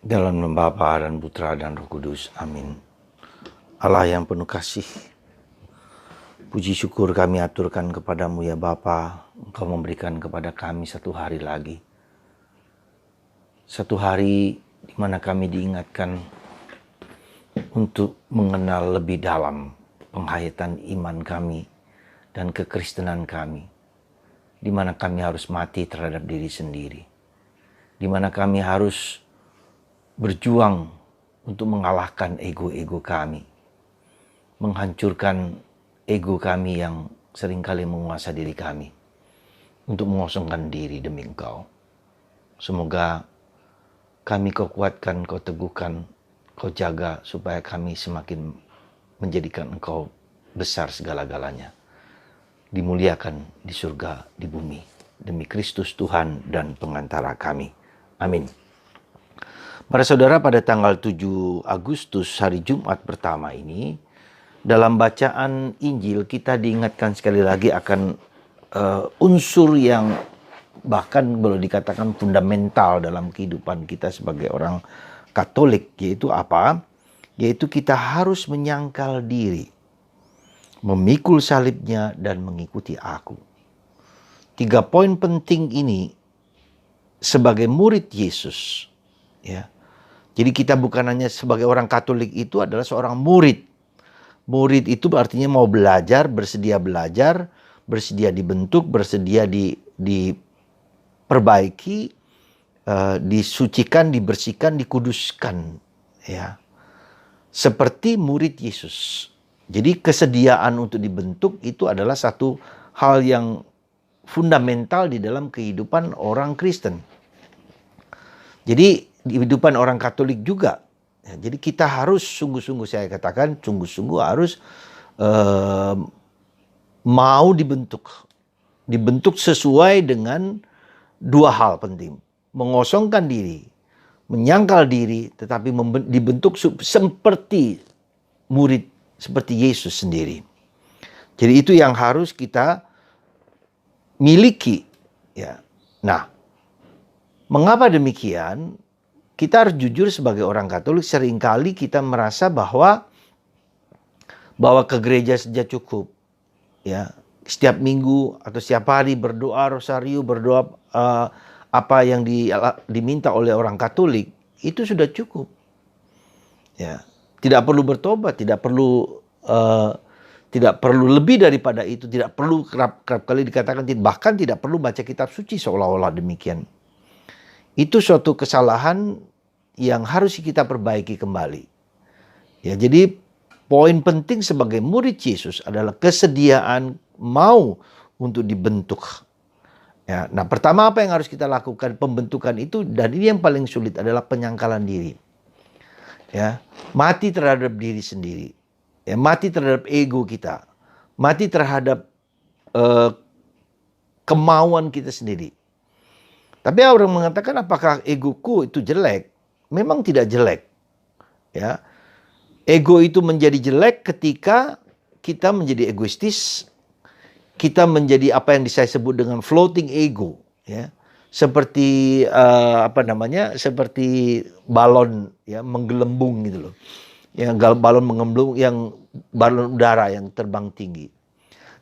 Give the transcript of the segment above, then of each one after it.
Dalam nama Bapa dan Putra dan Roh Kudus. Amin. Allah yang penuh kasih, puji syukur kami aturkan kepadamu ya Bapa. Engkau memberikan kepada kami satu hari lagi. Satu hari di mana kami diingatkan untuk mengenal lebih dalam penghayatan iman kami dan kekristenan kami. Di mana kami harus mati terhadap diri sendiri. Di mana kami harus berjuang untuk mengalahkan ego-ego kami. Menghancurkan ego kami yang seringkali menguasai diri kami. Untuk mengosongkan diri demi Engkau. Semoga kami kau kuatkan, kau teguhkan, kau jaga supaya kami semakin menjadikan Engkau besar segala-galanya. Dimuliakan di surga, di bumi. Demi Kristus Tuhan dan pengantara kami. Amin. Para saudara, pada tanggal 7 Agustus hari Jumat pertama ini, dalam bacaan Injil kita diingatkan sekali lagi akan unsur yang bahkan boleh dikatakan fundamental dalam kehidupan kita sebagai orang Katolik, yaitu apa? Yaitu kita harus menyangkal diri, memikul salibnya dan mengikuti aku. 3 poin penting ini sebagai murid Yesus, ya. Jadi kita bukan hanya sebagai orang Katolik itu adalah seorang murid. Murid itu artinya mau belajar, bersedia dibentuk, bersedia diperbaiki, disucikan, dibersihkan, dikuduskan, ya. Seperti murid Yesus. Jadi kesediaan untuk dibentuk itu adalah satu hal yang fundamental di dalam kehidupan orang Kristen. Jadi di kehidupan orang Katolik juga. Ya, jadi kita harus sungguh-sungguh, saya katakan sungguh-sungguh harus mau dibentuk. Dibentuk sesuai dengan 2 hal penting. Mengosongkan diri, menyangkal diri, tetapi dibentuk seperti murid, seperti Yesus sendiri. Jadi itu yang harus kita miliki. Ya. Nah, mengapa demikian? Kita harus jujur sebagai orang Katolik, seringkali kita merasa bahwa ke gereja saja cukup. Ya, setiap minggu atau setiap hari berdoa rosario, berdoa apa yang diminta oleh orang Katolik, itu sudah cukup. Ya, tidak perlu bertobat, tidak perlu lebih daripada itu, tidak perlu kerap kali dikatakan, bahkan tidak perlu baca kitab suci seolah-olah demikian. Itu suatu kesalahan yang harus kita perbaiki kembali. Ya, jadi poin penting sebagai murid Yesus adalah kesediaan mau untuk dibentuk. Ya, nah, pertama apa yang harus kita lakukan? Pembentukan itu, dan ini yang paling sulit adalah penyangkalan diri. Ya, mati terhadap diri sendiri. Ya, mati terhadap ego kita. Mati terhadap kemauan kita sendiri. Tapi orang mengatakan apakah egoku itu jelek? Memang tidak jelek. Ya. Ego itu menjadi jelek ketika kita menjadi egoistis, kita menjadi apa yang saya sebut dengan floating ego, ya. Seperti seperti balon, ya, menggelembung gitu loh. Yang balon menggelembung, yang balon udara yang terbang tinggi.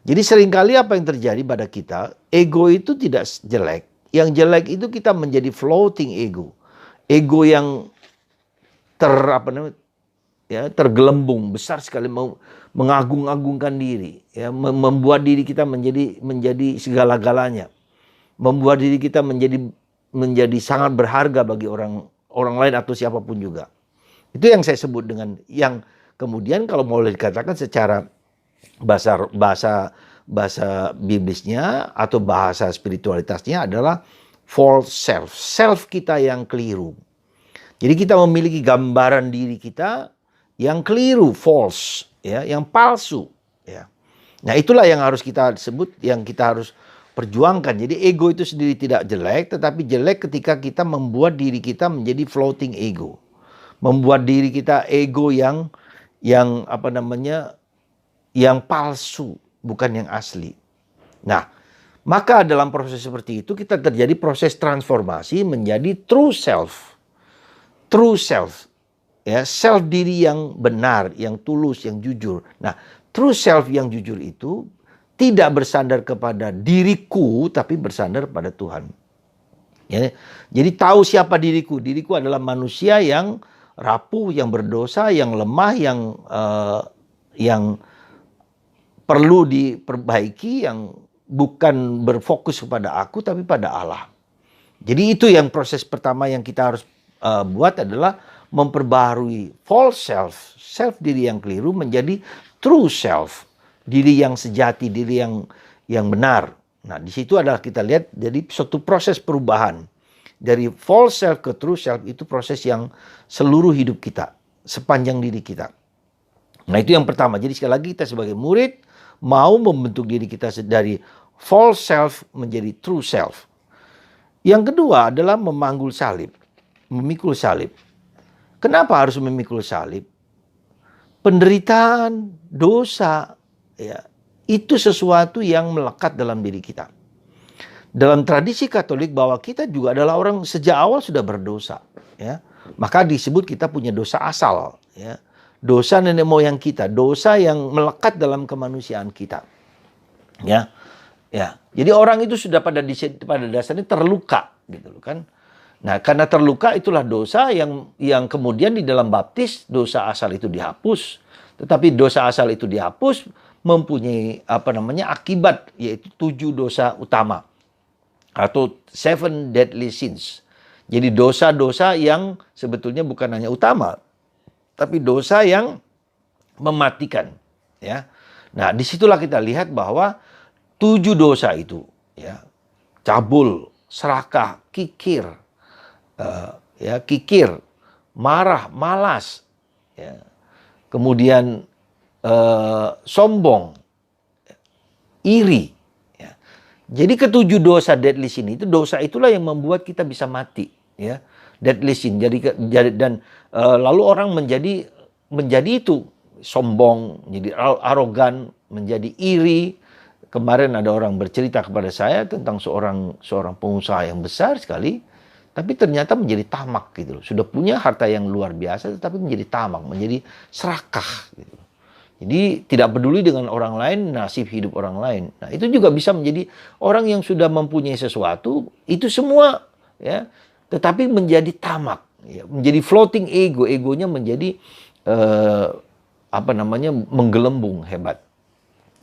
Jadi seringkali apa yang terjadi pada kita, ego itu tidak jelek. Yang jelek itu kita menjadi floating ego. Ego yang tergelembung besar sekali, mengagung-agungkan diri, ya, membuat diri kita menjadi segala-galanya, membuat diri kita menjadi sangat berharga bagi orang lain atau siapapun juga. Itu yang saya sebut dengan yang kemudian kalau mau dikatakan secara bahasa biblisnya atau bahasa spiritualitasnya adalah false self. Self kita yang keliru. Jadi kita memiliki gambaran diri kita yang keliru, false, ya, yang palsu, ya. Nah, itulah yang harus kita sebut, yang kita harus perjuangkan. Jadi ego itu sendiri tidak jelek, tetapi jelek ketika kita membuat diri kita menjadi floating ego. Membuat diri kita ego yang palsu, bukan yang asli. Nah, maka dalam proses seperti itu kita terjadi proses transformasi menjadi true self. true self. Ya, self diri yang benar, yang tulus, yang jujur. Nah, true self yang jujur itu tidak bersandar kepada diriku, tapi bersandar pada Tuhan. Ya, jadi tahu siapa diriku. Diriku adalah manusia yang rapuh, yang berdosa, yang lemah, yang perlu diperbaiki, yang bukan berfokus kepada aku, tapi pada Allah. Jadi itu yang proses pertama yang kita harus buat adalah memperbaharui false self, self diri yang keliru menjadi true self, diri yang sejati, diri yang benar. Nah, di situ adalah kita lihat jadi suatu proses perubahan dari false self ke true self, itu proses yang seluruh hidup kita, sepanjang diri kita. Nah, itu yang pertama. Jadi sekali lagi kita sebagai murid mau membentuk diri kita dari false self menjadi true self. Yang kedua adalah memanggul salib, memikul salib. Kenapa harus memikul salib? Penderitaan, dosa, ya, itu sesuatu yang melekat dalam diri kita. Dalam tradisi Katolik bahwa kita juga adalah orang sejak awal sudah berdosa, ya. Maka disebut kita punya dosa asal, ya. Dosa nenek moyang kita, dosa yang melekat dalam kemanusiaan kita. Ya. Ya, jadi orang itu sudah pada dasarnya terluka, gitu kan. Nah, karena terluka itulah dosa yang kemudian di dalam baptis dosa asal itu dihapus. Tetapi dosa asal itu dihapus mempunyai akibat, yaitu 7 dosa utama atau 7 deadly sins. Jadi dosa-dosa yang sebetulnya bukan hanya utama, tapi dosa yang mematikan, ya. Nah, disitulah kita lihat bahwa 7 dosa itu, ya, cabul, serakah, kikir, marah, malas, ya, kemudian sombong, iri. Ya. Jadi ke-7 dosa deadly sin itu, dosa itulah yang membuat kita bisa mati, ya, deadly sin. Dan lalu orang menjadi itu sombong, menjadi arogan, menjadi iri. Kemarin ada orang bercerita kepada saya tentang seorang pengusaha yang besar sekali, tapi ternyata menjadi tamak gitu loh. Sudah punya harta yang luar biasa, tetapi menjadi tamak, menjadi serakah gitu. Jadi tidak peduli dengan orang lain, nasib hidup orang lain. Nah, itu juga bisa menjadi orang yang sudah mempunyai sesuatu, itu semua, ya, tetapi menjadi tamak, ya, menjadi floating ego, egonya menjadi menggelembung hebat.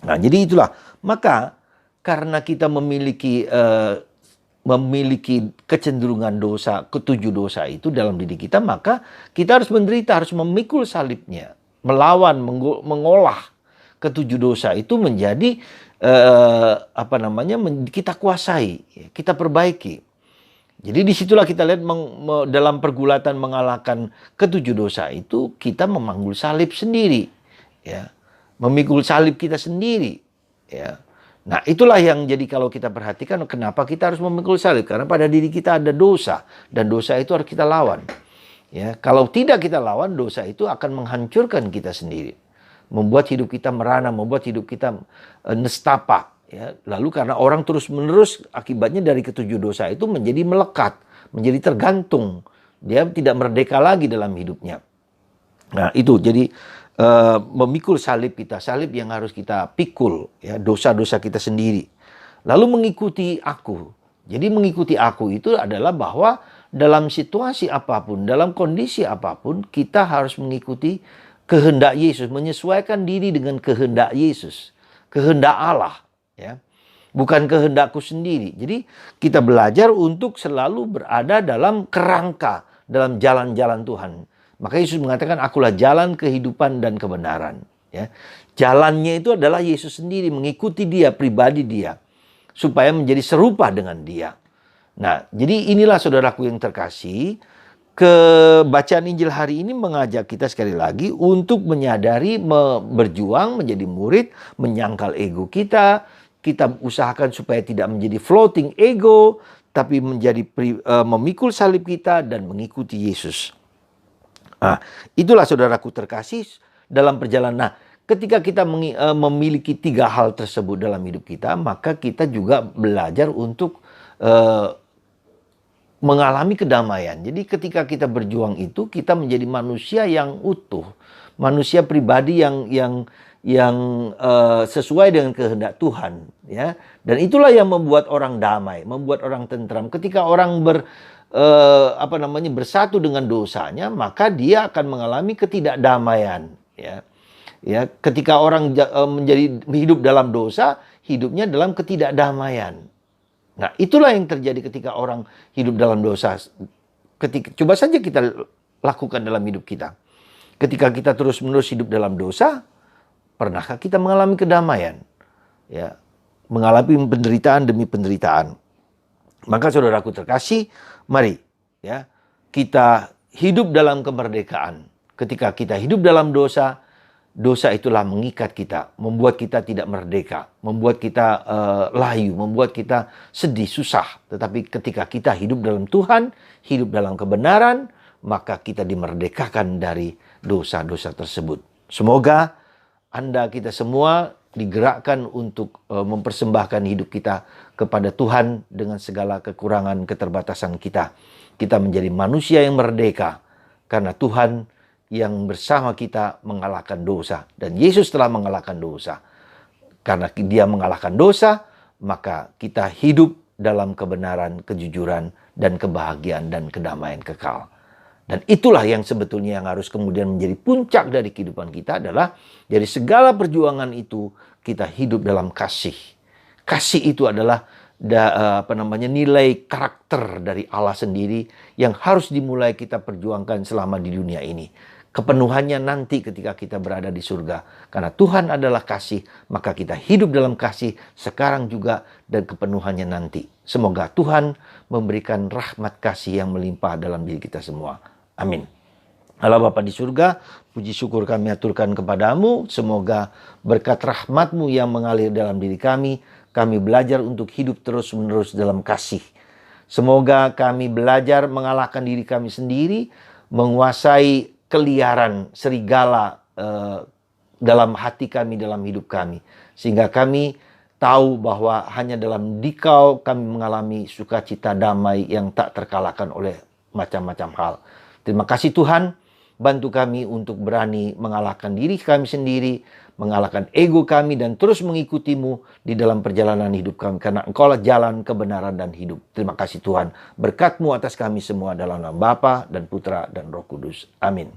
Nah, jadi itulah. Maka karena kita memiliki kecenderungan dosa, ke-7 dosa itu dalam diri kita, maka kita harus menderita, harus memikul salibnya, melawan, mengolah ke-7 dosa itu menjadi kita kuasai, kita perbaiki. Jadi disitulah kita lihat dalam pergulatan mengalahkan ke-7 dosa itu, kita memanggul salib sendiri, ya, memikul salib kita sendiri, ya. Nah, itulah yang jadi kalau kita perhatikan kenapa kita harus memikul salib, karena pada diri kita ada dosa dan dosa itu harus kita lawan. Ya, kalau tidak kita lawan, dosa itu akan menghancurkan kita sendiri, membuat hidup kita merana, membuat hidup kita nestapa. Ya, lalu karena orang terus-menerus akibatnya dari ke-7 dosa itu menjadi melekat, menjadi tergantung, dia tidak merdeka lagi dalam hidupnya. Nah, itu jadi memikul salib kita, salib yang harus kita pikul, ya, dosa-dosa kita sendiri. Lalu mengikuti aku. Jadi mengikuti aku itu adalah bahwa dalam situasi apapun, dalam kondisi apapun, kita harus mengikuti kehendak Yesus, menyesuaikan diri dengan kehendak Yesus, kehendak Allah, ya. Bukan kehendakku sendiri. Jadi kita belajar untuk selalu berada dalam kerangka, dalam jalan-jalan Tuhan. Maka Yesus mengatakan, akulah jalan, kehidupan, dan kebenaran. Ya. Jalannya itu adalah Yesus sendiri, mengikuti dia, pribadi dia, supaya menjadi serupa dengan dia. Nah, jadi inilah saudaraku yang terkasih, bacaan Injil hari ini mengajak kita sekali lagi untuk menyadari, berjuang, menjadi murid, menyangkal ego kita. Kita usahakan supaya tidak menjadi floating ego, tapi menjadi memikul salib kita dan mengikuti Yesus. Nah, itulah saudaraku terkasih dalam perjalanan. Nah, ketika kita memiliki 3 hal tersebut dalam hidup kita, maka kita juga belajar untuk mengalami kedamaian. Jadi ketika kita berjuang itu, kita menjadi manusia yang utuh, manusia pribadi yang sesuai dengan kehendak Tuhan, ya. Dan itulah yang membuat orang damai, membuat orang tentram. Ketika orang bersatu dengan dosanya, maka dia akan mengalami ketidakdamaian, ya. Ya, ketika orang menjadi hidup dalam dosa, hidupnya dalam ketidakdamaian. Nah, itulah yang terjadi ketika orang hidup dalam dosa. Coba saja kita lakukan dalam hidup kita. Ketika kita terus-menerus hidup dalam dosa, pernahkah kita mengalami kedamaian? Ya, mengalami penderitaan demi penderitaan. Maka saudaraku terkasih, mari ya, kita hidup dalam kemerdekaan. Ketika kita hidup dalam dosa, dosa itulah mengikat kita, membuat kita tidak merdeka, membuat kita layu, membuat kita sedih, susah. Tetapi ketika kita hidup dalam Tuhan, hidup dalam kebenaran, maka kita dimerdekakan dari dosa-dosa tersebut. Semoga Anda, kita semua digerakkan untuk mempersembahkan hidup kita kepada Tuhan dengan segala kekurangan, keterbatasan kita. Kita menjadi manusia yang merdeka karena Tuhan yang bersama kita mengalahkan dosa. Dan Yesus telah mengalahkan dosa. Karena dia mengalahkan dosa, maka kita hidup dalam kebenaran, kejujuran, dan kebahagiaan dan kedamaian kekal. Dan itulah yang sebetulnya yang harus kemudian menjadi puncak dari kehidupan kita adalah dari segala perjuangan itu kita hidup dalam kasih. Kasih itu adalah nilai karakter dari Allah sendiri yang harus dimulai kita perjuangkan selama di dunia ini. Kepenuhannya nanti ketika kita berada di surga. Karena Tuhan adalah kasih, maka kita hidup dalam kasih sekarang juga dan kepenuhannya nanti. Semoga Tuhan memberikan rahmat kasih yang melimpah dalam diri kita semua. Amin. Allah Bapa di surga, puji syukur kami aturkan kepadamu. Semoga berkat rahmat-Mu yang mengalir dalam diri kami belajar untuk hidup terus-menerus dalam kasih. Semoga kami belajar mengalahkan diri kami sendiri, menguasai keliaran serigala dalam hati kami, dalam hidup kami. Sehingga kami tahu bahwa hanya dalam Dikau kami mengalami sukacita damai yang tak terkalahkan oleh macam-macam hal. Terima kasih Tuhan, bantu kami untuk berani mengalahkan diri kami sendiri, mengalahkan ego kami dan terus mengikuti-Mu di dalam perjalanan hidup kami. Karena Engkaulah jalan, kebenaran, dan hidup. Terima kasih Tuhan. Berkat-Mu atas kami semua dalam nama Bapa dan Putra dan Roh Kudus. Amin.